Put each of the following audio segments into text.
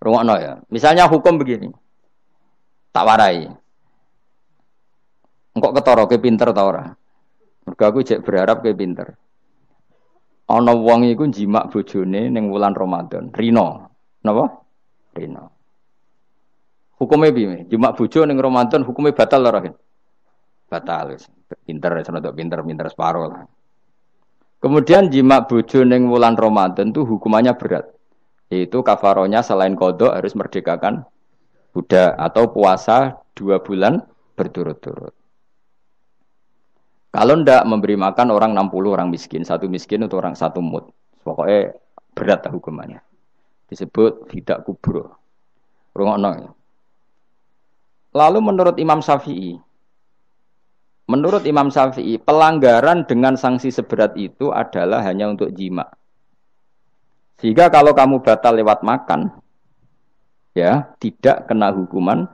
Rungokno ya. Misalnya hukum begini. Tak warai. Engkok ketara ke pinter ta ora? Mergo aku jek berharap ke pinter. Ana wong iku njimak bojone ning wulan Ramadan. Rino. Napa? Rino. Hukume piye? Njimak bojo ning Ramadan hukume batal ora? Batal wis. Pinter senodok pinter separo lah. Kemudian jimak bojo ning wulan Ramadan itu hukumannya berat. Yaitu kafarohnya selain kodok harus merdekakan budak atau puasa 2 bulan berturut-turut. Kalau ndak memberi makan orang 60 orang miskin, satu miskin untuk orang satu mud. Pokoknya berat hukumannya. Disebut tidak kubro. Rungokno. Lalu menurut Imam Syafi'i, pelanggaran dengan sanksi seberat itu adalah hanya untuk jima. Sehingga kalau kamu batal lewat makan, ya tidak kena hukuman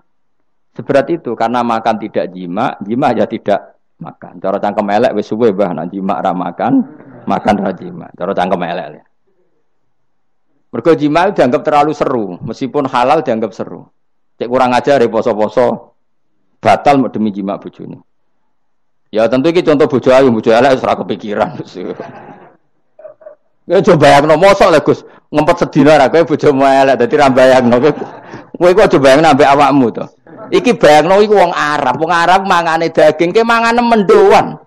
seberat itu karena makan tidak jima aja tidak makan. Cara cangkem elek wis suwe bah nang jima ra makan ra jima. Cara cangkem elek. Mergo jima dianggap terlalu seru, meskipun halal dianggap seru. Cek kurang ajar poso-poso batal demi jima bojone. Ya tentu iki contoh bojo ayu, bojo elek wis ora kepikiran. Ya coba bayangno mosok lho Gus, ngempet sedina ra kowe bojomu elek dadi ra bayangno kowe kok aja bayangno ambek awakmu to. Iki bayangno iku wong Arab mangane daging ke mangane mendoan.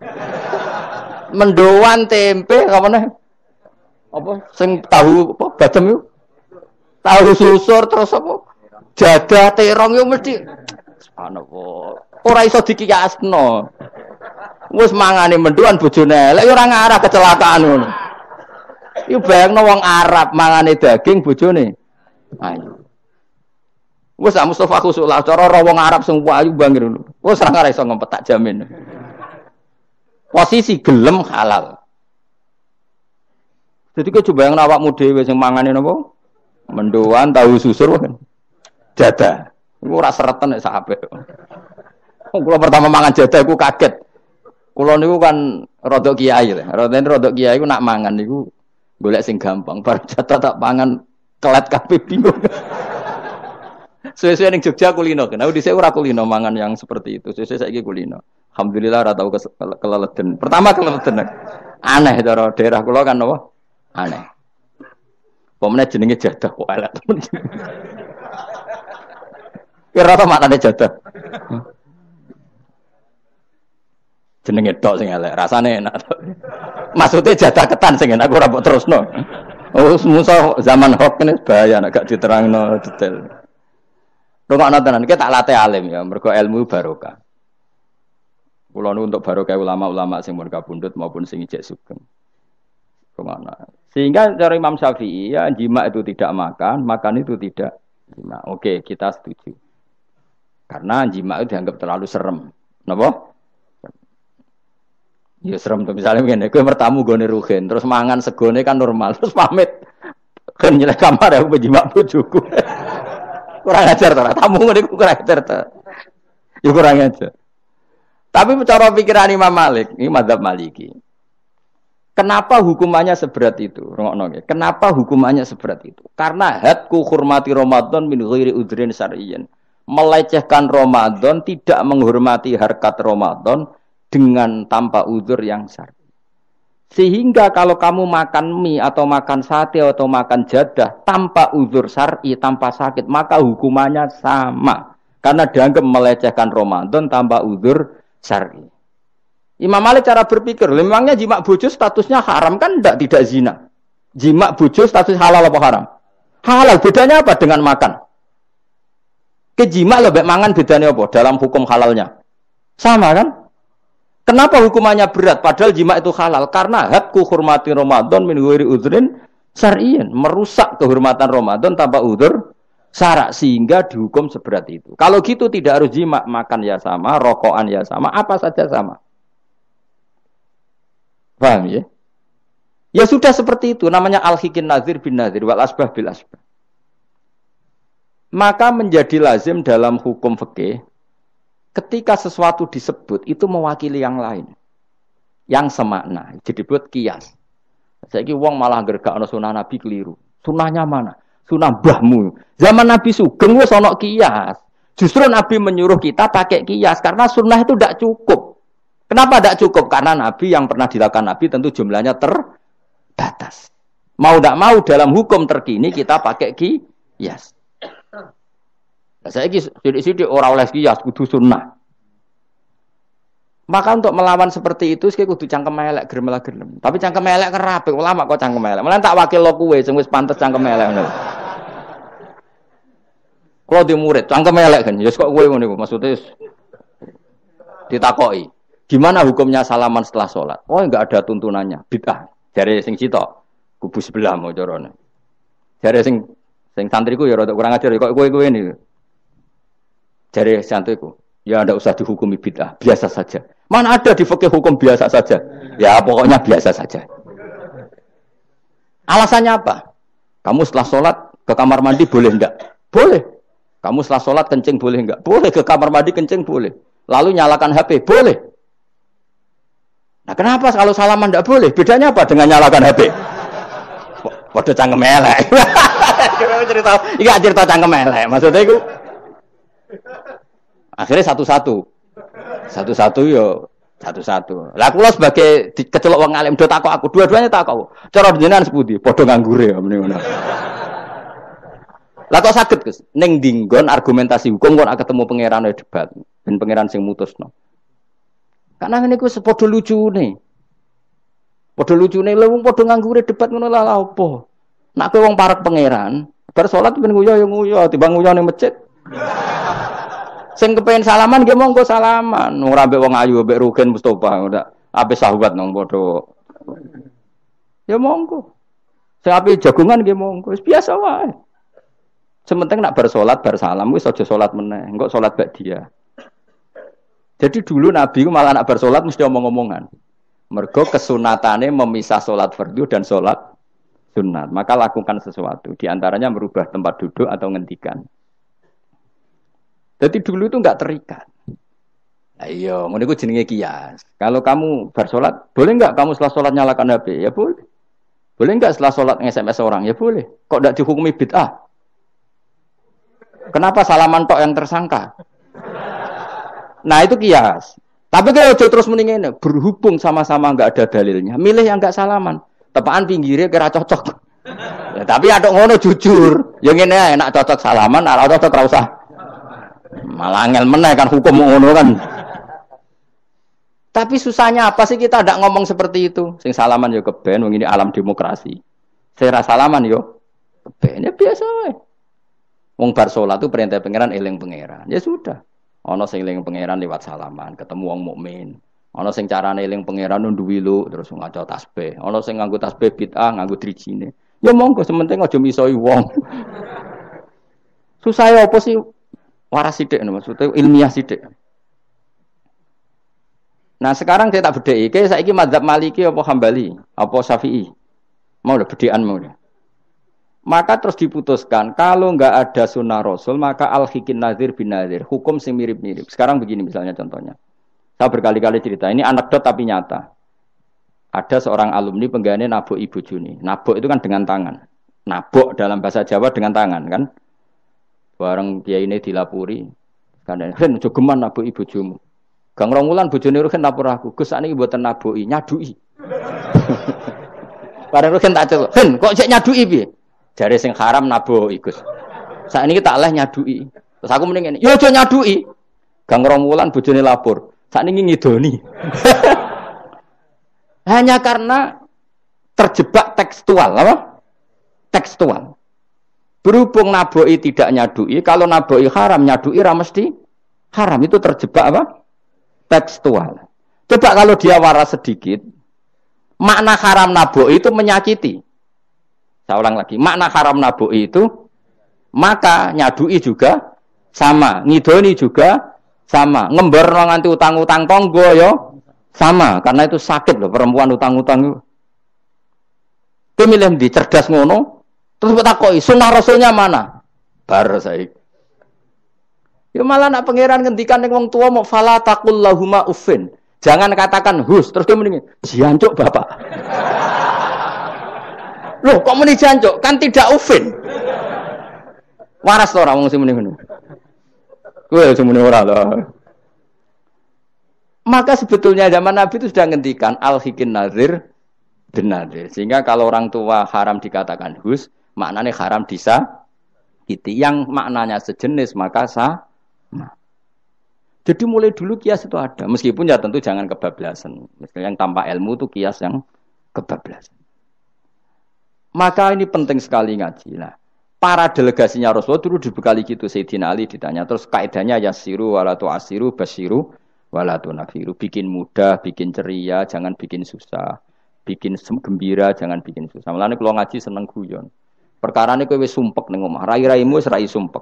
Mendoan tempe apa meneh? Apa sing tahu apa badem iku? Tahu susur terus apa? Jadah terong yo mesti subhanallah. Ora iso dikiyasno. Wis mangane mendoan bojone elek ora ngarah kecelakaan ngono. Iku bayangno wong Arab mangane daging bojone ayu. Wes sak Mustofa khusuk lah cara wong Arab sing ayu bangir ngono. Wes ora ngarep iso ngempet tak jamin. Posisi gelem halal. Jadi kok coba yang awakmu dhewe sing mangane napa? Mendoan tahu susur kan. Jadah. Iku ora sereten nek sak apik. Kula pertama mangan jadah iku kaget. Kula niku kan rodok kiai lho. Rodok kiai iku nak mangan niku golek sing gampang, bar jatah tak pangan kelat kabeh bingung. Suwe-suwe ning Jogja kulino kan. Aku dhisik ora kulino mangan yang seperti itu. Suwe-suwe saiki kulino. Alhamdulillah ora tau keleleden. Pertama keleleden. Aneh cara daerah kula kan apa? Aneh. Pomene jenenge jadah kok elek temen. Kira apa maknane jadah? Jenenge tok sing elek, rasane enak. Maksudnya jatah ketan sing enak ora mbok terusno. Oh, musuh zaman hoax ini bahaya nek gak diterangno detail. Rungokno tenan, iki tak latih alim ya, mergo ilmu barokah. Kula nu untuk barokah ulama-ulama sing mun kabundut maupun sing ijek sugeng. Rungokno. Sehingga cara Imam Syafi'i ya jima itu tidak makan itu tidak jima. Oke, kita setuju. Karena jima itu dianggap terlalu serem. Napa? Ya serem tuh misalnya begini, gue bertamu gue neruhin, terus mangan segone kan normal, terus pamit, kan nyelek kamar ya, aku berjimak bojoku, kurang ajar tuh, tamu gue kurang ajar tuh, ya kurang ajar. Tapi cara pikiran Imam Malik, ini mazhab Maliki, kenapa hukumannya seberat itu? Kenapa hukumannya seberat itu? Karena hadku hormati Ramadan min ghairi udhrin syar'iyyin, melecehkan Ramadan, tidak menghormati harkat Ramadan dengan tanpa uzur yang syar'i. Sehingga kalau kamu makan mie atau makan sate atau makan jadah tanpa uzur syar'i, tanpa sakit, maka hukumannya sama. Karena dianggap melecehkan Ramadan tanpa uzur syar'i. Imam Malik cara berpikir, memangnya jima bojo statusnya haram kan tidak zina. Jima bojo status halal apa haram? Halal, bedanya apa dengan makan? Kejima lebih mangan bedanya apa dalam hukum halalnya? Sama kan? Kenapa hukumannya berat? Padahal jima itu halal. Karena hadku hormati Ramadan min ghairi udhrin syar'iyyin. Merusak kehormatan Ramadan tanpa udhur syarak. Sehingga dihukum seberat itu. Kalau gitu tidak harus jima. Makan ya sama, rokokan ya sama, apa saja sama. Paham ya? Ya sudah seperti itu, namanya al-hikin nazir bin nazir wal asbah bil asbah. Maka menjadi lazim dalam hukum fikih ketika sesuatu disebut itu mewakili yang lain. Yang semakna, disebut kias. Saiki wong malah gergakno sunah Nabi keliru. Sunahnya mana? Sunah mbahmu. Zaman Nabi Sugeng wis ana kias. Justru Nabi menyuruh kita pakai kias karena sunnah itu tidak cukup. Kenapa tidak cukup? Karena Nabi yang pernah dilakukan Nabi tentu jumlahnya terbatas. Mau tidak mau dalam hukum terkini kita pakai kias. Saya sidik-sidik orang oleh kias kudu sunnah. Maka untuk melawan seperti itu saya kudu cangkem elek gerem. Tapi cangkem elek kerape ulama kok cangkem elek. Malah tak wakil lo kowe sing wis pantes cangkem elek ngono. Kalau di murid cangkem elek kan, ya kok kowe ngono iku maksudnya ditakoki. Gimana hukumnya salaman setelah sholat? Oh enggak ada tuntunannya, bid'ah. Jare sing sitok kubu sebelah mau carane. Jare sing santriku ya rada kurang ajar kok kowe ini. Jare santriku, ya ndak usah dihukumi bid'ah, biasa saja. Mana ada di fikih hukum biasa saja? Ya pokoknya biasa saja. Alasannya apa? Kamu setelah sholat ke kamar mandi boleh enggak? Boleh. Kamu setelah sholat kencing boleh enggak? Boleh. Ke kamar mandi kencing boleh. Lalu nyalakan HP boleh. Nah kenapa kalau salaman enggak boleh? Bedanya apa dengan nyalakan HP? Waduh cangkem elek. cerita cangkem elek. Maksudnya itu akhirnya satu-satu yo satu-satu. Lah kula sebagai kecelok wong alim do takok aku, dua-duanya takok. Cara jenengan sepundi? Padha nganggure ya mrene ngono. Lah kok saged Gus ning dinggon argumentasi hukum kok ketemu pangeran debat ben pangeran sing mutusno. Karena ngene iku padha lucune. Padha lucune lha wong padha nganggure debat ngono lah opo. Nek kowe wong parek pangeran, bar salat ben nguyo ya nguyo, timbang nguyo ning masjid. Sing kepengin salaman nggih monggo salaman. Ora mbek wong ayu mbek Rugen Mustofa ndak ape sahabat nang padha. Ya monggo. Sing ape jagungan nggih monggo, wis biasa wae. Sementing nak bar salat bar salam wis aja salat meneh, engko salat bak dia. Jadi dulu Nabi ku malah nak bar salat mesti omong-omongan. Mergo kesunatane memisah salat fardu dan salat sunat. Maka lakukan sesuatu, di antaranya merubah tempat duduk atau ngendikan. Jadi dulu itu enggak terikat. Ayo, ngono iku jenenge kias. Kalau kamu bar salat, boleh enggak kamu setelah salat nyalakan HP? Ya boleh. Boleh enggak setelah salat nge-SMS orang? Ya boleh. Kok enggak dihukumi bid'ah? Kenapa salaman tok yang tersangka? Nah, itu kias. Tapi kalau terus mendingin berhubung sama-sama enggak ada dalilnya, milih yang enggak salaman. Tepaan pinggirnya kira cocok. Ya, tapi ada ngono jujur. Yang ini enak cocok salaman, ora cocok ora usah. Malah angel meneh kan hukum ngono kan. Tapi susahnya apa sih kita tidak ngomong seperti itu? Sing salaman yo keben, wong ini alam demokrasi. Sing ra salaman yo keben ya biasa wae. Wong bar salat itu perintah pangeran eling pangeran. Ya sudah. Ana sing eling pangeran lewat salaman, ketemu wong mukmin. Ana sing carane eling pangeran nduwi lu terus ngaca tasbih. Ana sing nganggo tasbih bid'ah, nganggo drijine. Ya monggo sementing aja misoi wong. Susah ya apa sih? Waras sithik maksudnya ilmiah sithik. Nah sekarang saya tak bedheki, kayak saiki mazhab Maliki apa Hambali, apa Syafi'i. Mau udah bedhekan mau udah. Maka terus diputuskan kalau enggak ada sunnah Rasul maka al-hikin nazir bin nazir, hukum sing mirip-mirip. Sekarang begini misalnya contohnya. Saya berkali-kali cerita, ini anekdot tapi nyata. Ada seorang alumni penggaweane nabok ibu Juni. Nabok itu kan dengan tangan. Nabok dalam bahasa Jawa dengan tangan kan. Bareng kiai ini dilapuri. Kan ben aja geman nabok ibu bojomu. Gang rong wulan bojone Rugen lapor aku, Gus sakniki mboten naboki, nyaduki. Bareng Rugen tak celuk, "Ben, kok cek nyaduki piye?" Jare sing haram naboki, Gus. Sakniki tak leh nyaduki. Terus aku mending ngene, "Ya aja nyaduki." Gang rong wulan bojone lapor, sakniki ngidoni. Hanya karena terjebak tekstual, apa? Tekstual. Berhubung naboki tidak nyadui, kalau naboki haram nyadui ra mesti haram, itu terjebak apa? Tekstual. Coba kalau dia waras sedikit, makna haram naboki itu menyakiti. Saya ulang lagi, makna haram naboki itu maka nyadui juga sama, ngidoni juga sama, ngember nganti utang-utang tonggo yo Sama, karena itu sakit loh perempuan utang-utang. Kowe milih ndi cerdas ngono, terus takoki sunah rasulnya mana? Bar saiki. Ya malah nak pangeran ngendikan ning wong tua mau fala taqul lahuma uffin. Jangan katakan hus, terus dia mendingin jancuk bapak. Loh, kok muni jancuk? Kan tidak uffin. Waras to ora wong sing muni ngono. Kowe sing muni ora lho. Maka sebetulnya zaman Nabi itu sudah ngendikan al-hikin nazir bin nazir. Sehingga kalau orang tua haram dikatakan hus, maknanya haram disakiti. Yang maknanya sejenis maka sama. Jadi mulai dulu kias itu ada. Meskipun ya tentu jangan kebablasan. Misalnya yang tanpa ilmu itu kias yang kebablasan. Maka ini penting sekali ngaji. Nah, para delegasinya Rasulullah dulu dibekali gitu. Sayyidina Ali ditanya. Terus kaidahnya yasiru walatu asiru basiru walatu nafiru. Bikin mudah, bikin ceria, jangan bikin susah. Bikin gembira, jangan bikin susah. Mulane kalau ngaji seneng guyon. Perkara ini kowe wis sumpek ning omah. Rai-raimu wis rai sumpek.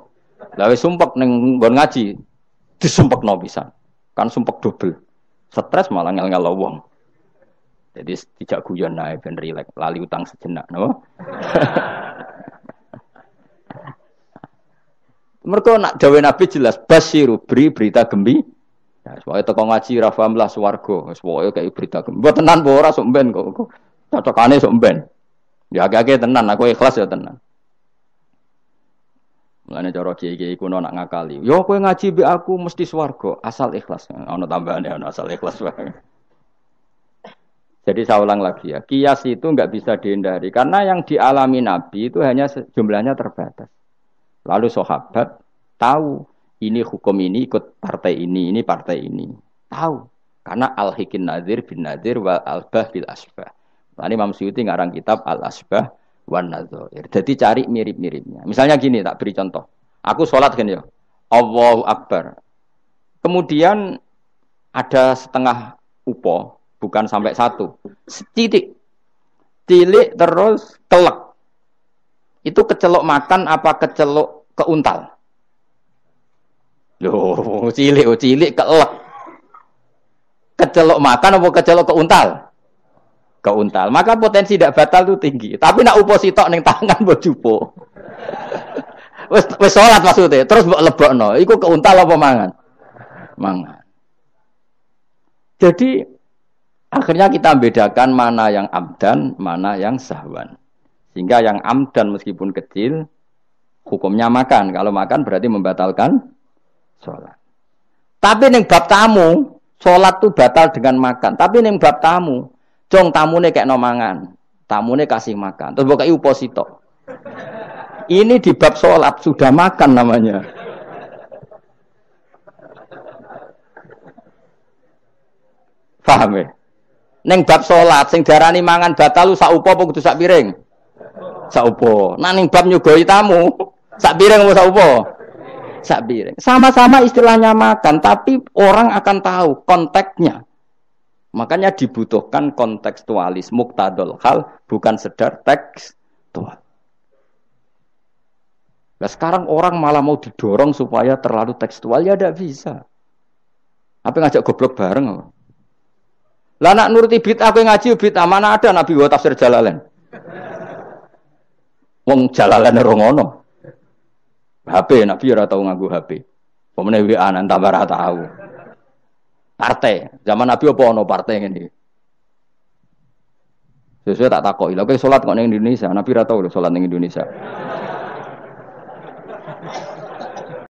Lah wis sumpek ning nggon ngaji. Disumpekno pisan. Kan sumpek double. Stres malah ngel-ngel wong. Jadi tidak guyon nae ben rileks, lali utang sejenak, no. Mergo nak dawuh Nabi jelas basiru berita gembira. Ya, pokoke teko ngaji ra paham lah swarga. Wis pokoke kaya berita gembira. Mbok tenan apa ora sok mben kok. Cocokane sok mben. Ya agak-agak tenan, aku ikhlas ya tenan. Mulane cara kiai-kiai kuno nak ngakali. Yo kowe ngaji mbek aku mesti swarga, asal ikhlas. Ana tambahane ana asal ikhlas wae. Jadi saya ulang lagi ya, kias itu enggak bisa dihindari karena yang dialami Nabi itu hanya jumlahnya terbatas. Lalu sahabat tahu ini hukum ini ikut partai ini partai ini. Tahu. Karena al-hikin nazir bin nazir wal albah bil asbah. Tadi Imam Suyuti ngarang kitab al-asbah wan nadzair. Jadi cari mirip-miripnya. Misalnya gini, tak beri contoh. Aku sholat kan ya. Allahu Akbar. Kemudian ada setengah upo, bukan sampai satu. Setitik. Cilik terus kelek. Itu kecelok makan apa kecelok keuntal? Loh, cilik kelek. Kecelok makan apa kecelok keuntal? Keuntal. Maka potensi tidak batal itu tinggi. Tapi nak upo sitok ning tangan mbok jupo. Wis salat maksudnya, terus mbok lebokno. Iku keuntal apa mangan? Mangan. Jadi akhirnya kita bedakan mana yang amdan, mana yang sahwan. Sehingga yang amdan meskipun kecil hukumnya makan. Kalau makan berarti membatalkan sholat. Tapi ning bab tamu, sholat itu batal dengan makan. Tapi ning bab tamu, jong tamune kayak no mangan, tamune kasih makan. Terus bukai uposito. Ini di bab sholat sudah makan namanya. Paham ya? Neng bab sholat, sing darani mangan batal lu sak upo apa kudu sak piring? Sak upo. Nah neng bab nyugoi tamu, sak piring apa sak upo? Sak piring. Sama-sama istilahnya makan, tapi orang akan tahu konteksnya. Makanya dibutuhkan kontekstualis muktadul hal, bukan sedar tekstual. Nah sekarang orang malah mau didorong supaya terlalu tekstual, ya tidak bisa. Apa ngajak goblok bareng? Lah nak nuruti bid'ah kowe ngaji bid'ah, mana ada Nabi wa tafsir Jalalain. Wong Jalalain ora ngono. HP Nabi ora tau nganggo HP. Pemene WA nang tambah ora tau. Partai, zaman Nabi apa ono partai ngene iki. Sesuai tak takoki. Lha kowe salat kok ning Indonesia, Nabi ora tau lho salat ning Indonesia.